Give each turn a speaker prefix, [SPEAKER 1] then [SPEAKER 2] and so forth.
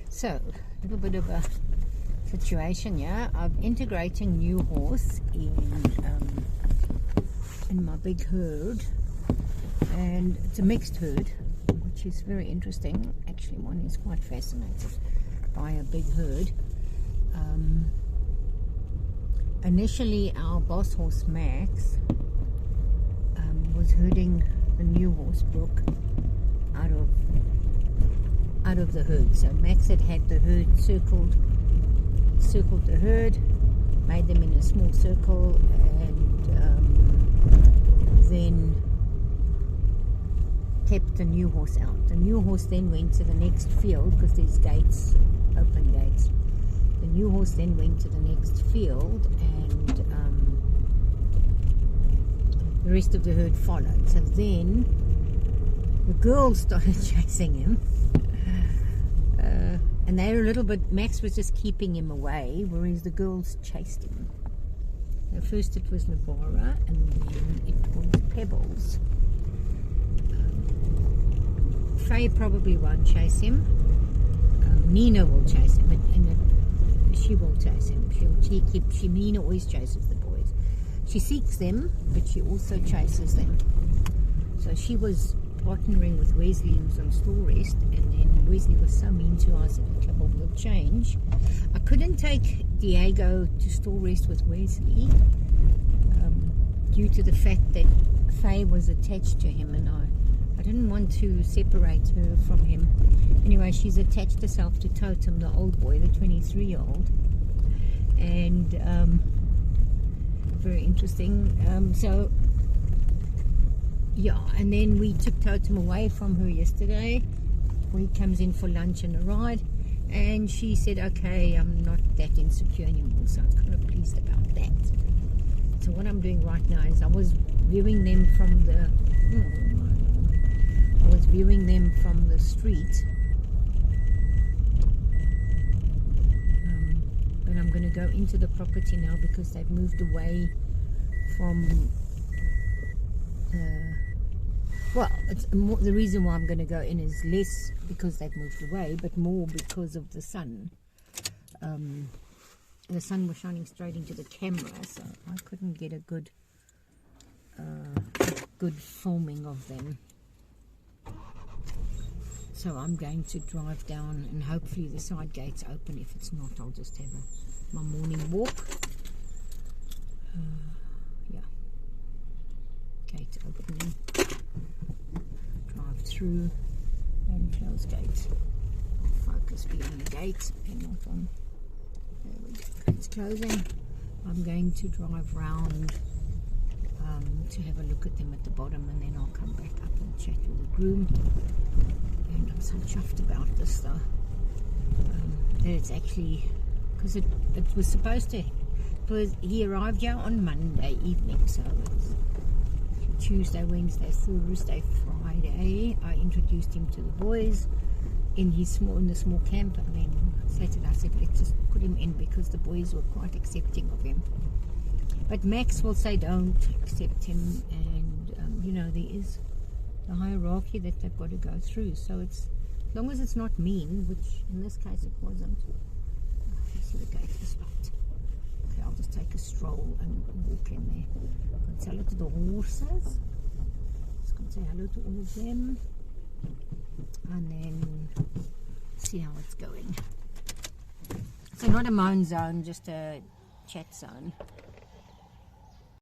[SPEAKER 1] So, a little bit of a situation, yeah. I'm integrating new horse in my big herd, and it's a mixed herd, which is very interesting. Actually, one is quite fascinated by a big herd. Initially, our boss horse Max was herding the new horse Brooke out of the herd. So Max had the herd circled the herd, made them in a small circle, and then kept the new horse out. The new horse then went to the next field because there's gates, open gates. The new horse then went to the next field, and the rest of the herd followed. So then the girls started chasing him, and they were a little bit. Max was just keeping him away, whereas the girls chased him. Now, first it was Navara, and then it was Pebbles. Faye probably won't chase him. Nina will chase him, and she will chase him. Nina always chases the boys. She seeks them, but she also chases them. So she was partnering with Wesley, who was on stall rest, and then Wesley was so mean to us that the trouble will change. I couldn't take Diego to stall rest with Wesley due to the fact that Faye was attached to him, and I didn't want to separate her from him. Anyway, she's attached herself to Totem, the old boy, the 23-year-old, and very interesting. So yeah, and then we took Totem away from her yesterday. He comes in for lunch and a ride, and she said, okay, I'm not that insecure anymore, so I'm kind of pleased about that. So what I'm doing right now is I was viewing them from the street, but I'm going to go into the property now because they've moved away from it's more, the reason why I'm going to go in is less because they've moved away, but more because of the sun. The sun was shining straight into the camera, so I couldn't get a good filming of them. So I'm going to drive down, and hopefully the side gate's open. If it's not, I'll just have my morning walk. Yeah, gate opening. Drive through and close gate. Focus be on the gate and not on. There we go. It's closing. I'm going to drive round to have a look at them at the bottom, and then I'll come back up and chat with the groom. And I'm so chuffed about this though. That it's actually, because it was supposed to, he arrived here on Monday evening, so it's Tuesday, Wednesday, Thursday, Friday. I introduced him to the boys in the small camp, and then Saturday I said let's just put him in because the boys were quite accepting of him. But Max will say don't accept him, and you know, there is the hierarchy that they've got to go through. So it's, as long as it's not mean, which in this case it wasn't. You see the gate is locked. Okay, I'll just take a stroll and walk in there. I'm going to say hello to the horses. Just going to say hello to all of them, and then see how it's going. So not a moan zone, just a chat zone.